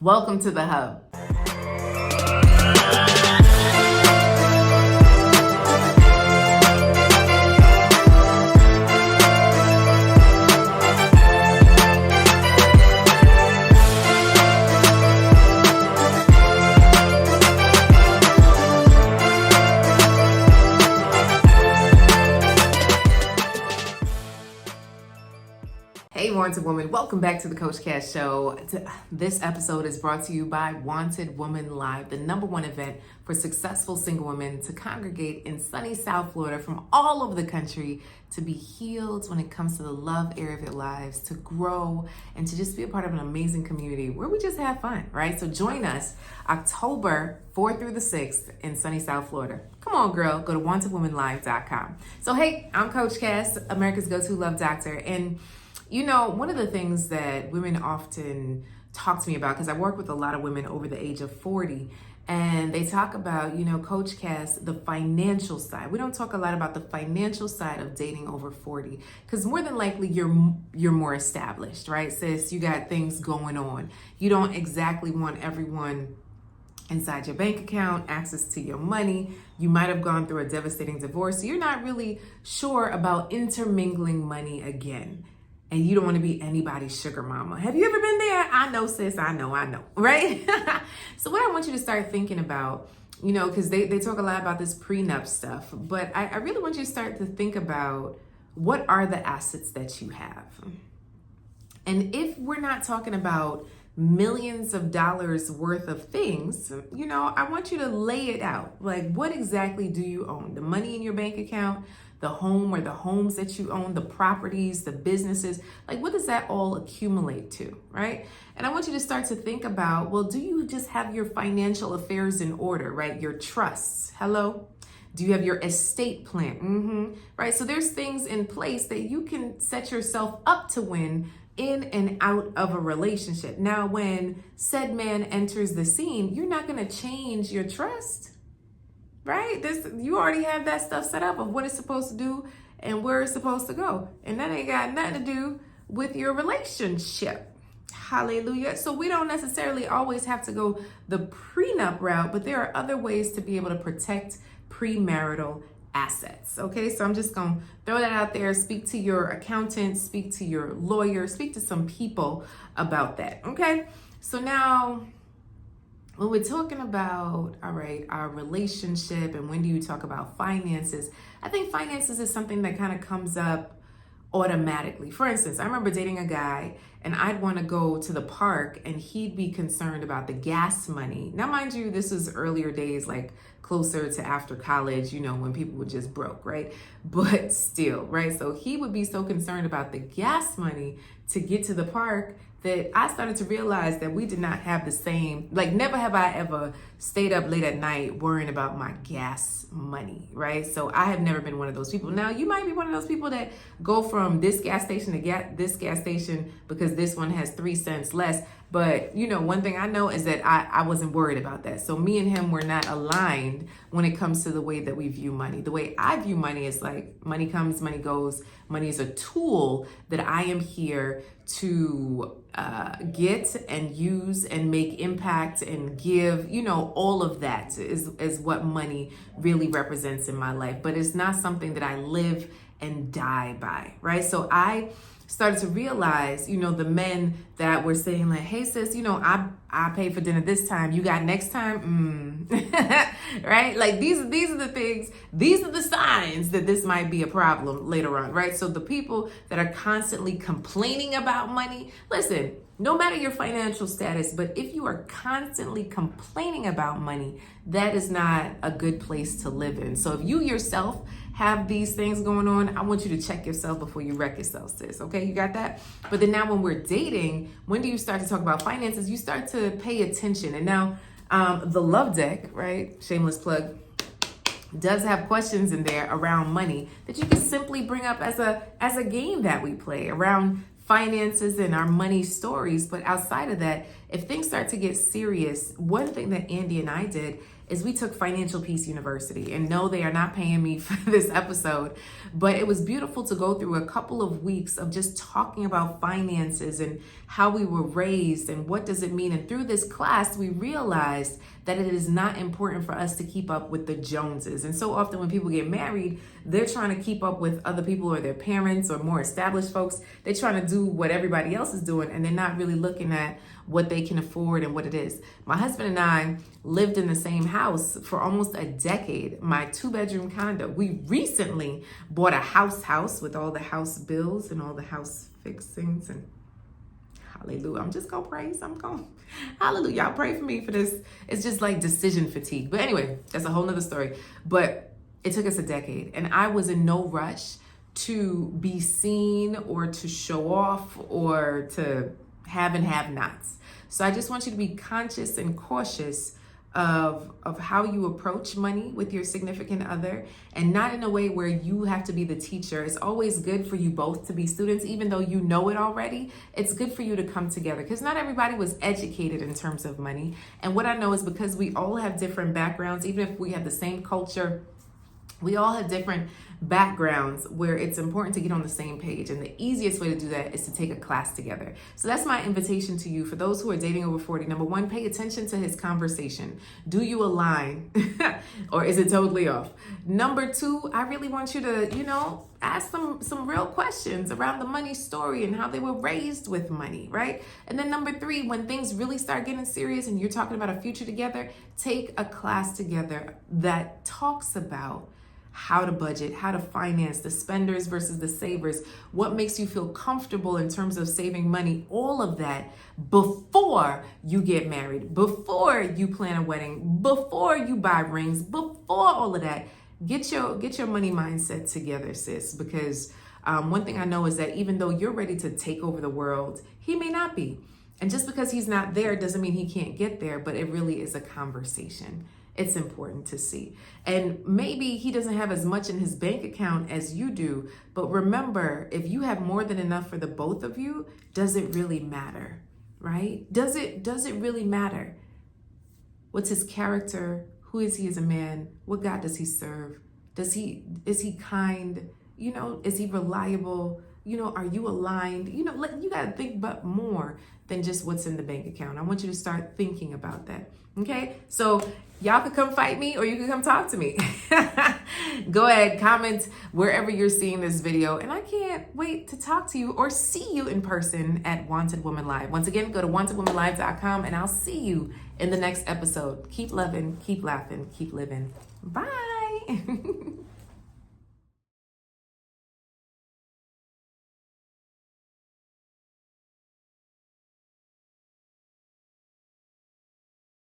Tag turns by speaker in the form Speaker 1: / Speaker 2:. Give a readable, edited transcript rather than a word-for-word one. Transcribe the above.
Speaker 1: Welcome to the Hub. Hey, Wanted Woman, welcome back to the Coach Cash Show. This episode is brought to you by Wanted Woman Live, the #1 event for successful single women to congregate in sunny South Florida from all over the country to be healed when it comes to the love area of your lives, to grow, and to just be a part of an amazing community where we just have fun, right? So join us October 4th through the 6th in sunny South Florida. Come on, girl, go to wantedwomanlive.com. So hey, I'm Coach Cass, America's go-to love doctor, and you know, one of the things that women often talk to me about, because I work with a lot of women over the age of 40, and they talk about, Coach Cass, the financial side. We don't talk a lot about the financial side of dating over 40, because more than likely you're more established, right, sis? You got things going on. You don't exactly want everyone inside your bank account, access to your money. You might have gone through a devastating divorce, so you're not really sure about intermingling money again. And you don't want to be anybody's sugar mama. Have you ever been there? I know, sis. I know, right? So what I want you to start thinking about, because they talk a lot about this prenup stuff, but I really want you to start to think about what are the assets that you have. And if we're not talking about millions of dollars worth of things, I want you to lay it out. Like, what exactly do you own? The money in your bank account, the home or the homes that you own, the properties, the businesses, like what does that all accumulate to, right? And I want you to start to think about, well, do you just have your financial affairs in order, right? Your trusts, hello? Do you have your estate plan? Right? So there's things in place that you can set yourself up to win in and out of a relationship. Now, when said man enters the scene, you're not gonna change your trust. Right? You already have that stuff set up of what it's supposed to do and where it's supposed to go. And that ain't got nothing to do with your relationship. Hallelujah. So we don't necessarily always have to go the prenup route, but there are other ways to be able to protect premarital assets. Okay, so I'm just going to throw that out there. Speak to your accountant, speak to your lawyer, speak to some people about that. Okay, so now when we're talking about, all right, our relationship and when do you talk about finances, I think finances is something that kind of comes up automatically. For instance, I remember dating a guy and I'd want to go to the park and he'd be concerned about the gas money. Now, mind you, this is earlier days, like closer to after college, when people were just broke, right? But still, right? So he would be so concerned about the gas money to get to the park that I started to realize that we did not have the same, like never have I ever stayed up late at night worrying about my gas money, right? So I have never been one of those people. Now, you might be one of those people that go from this gas station to this gas station because this one has 3 cents less. But, one thing I know is that I wasn't worried about that. So me and him were not aligned when it comes to the way that we view money. The way I view money is like money comes, money goes. Money is a tool that I am here to get and use and make impact and give, all of that is what money really represents in my life. But it's not something that I live and die by, right? So I started to realize, the men that were saying like, hey sis, I paid for dinner this time, you got next time, right? Like these are the things, these are the signs that this might be a problem later on, right? So the people that are constantly complaining about money, listen, no matter your financial status, but if you are constantly complaining about money, that is not a good place to live in. So if you yourself have these things going on, I want you to check yourself before you wreck yourself, sis. Okay, you got that? But then now when we're dating, when do you start to talk about finances? You start to pay attention. And now the Love Deck, right? Shameless plug, does have questions in there around money that you can simply bring up as a game that we play around finances and our money stories. But outside of that, if things start to get serious, one thing that Andy and I did is we took Financial Peace University. And no, they are not paying me for this episode, but it was beautiful to go through a couple of weeks of just talking about finances and how we were raised and what does it mean. And through this class, we realized that it is not important for us to keep up with the Joneses. And so often when people get married, they're trying to keep up with other people or their parents or more established folks. They're trying to do what everybody else is doing, and they're not really looking at what they can afford and what it is. My husband and I lived in the same house for almost a decade, my 2-bedroom condo. We recently bought a house with all the house bills and all the house fixings, and hallelujah. I'm just gonna praise. Hallelujah. Y'all pray for me for this. It's just like decision fatigue. But anyway, that's a whole nother story. But it took us a decade, and I was in no rush to be seen or to show off or to have and have nots. So I just want you to be conscious and cautious of how you approach money with your significant other, and not in a way where you have to be the teacher. It's always good for you both to be students, even though you know it already. It's good for you to come together, because not everybody was educated in terms of money. And what I know is because we all have different backgrounds, even if we have the same culture, we all have different backgrounds where it's important to get on the same page. And the easiest way to do that is to take a class together. So that's my invitation to you. For those who are dating over 40, number one, pay attention to his conversation. Do you align or is it totally off? Number two, I really want you to, ask them some real questions around the money story and how they were raised with money, right? And then number three, when things really start getting serious and you're talking about a future together, take a class together that talks about how to budget, how to finance, the spenders versus the savers, what makes you feel comfortable in terms of saving money, all of that before you get married, before you plan a wedding, before you buy rings, before all of that. Get your money mindset together, sis, because one thing I know is that even though you're ready to take over the world, he may not be. And just because he's not there doesn't mean he can't get there, but it really is a conversation. It's important to see. And maybe he doesn't have as much in his bank account as you do, but remember, if you have more than enough for the both of you, does it really matter, right? Does it really matter? What's his character? Who is he as a man? What God does he serve? Is he kind? Is he reliable? Are you aligned? You got to think about more than just what's in the bank account. I want you to start thinking about that. Okay? So y'all could come fight me or you can come talk to me. Go ahead, comment wherever you're seeing this video. And I can't wait to talk to you or see you in person at Wanted Woman Live. Once again, go to wantedwomanlive.com and I'll see you in the next episode. Keep loving, keep laughing, keep living. Bye.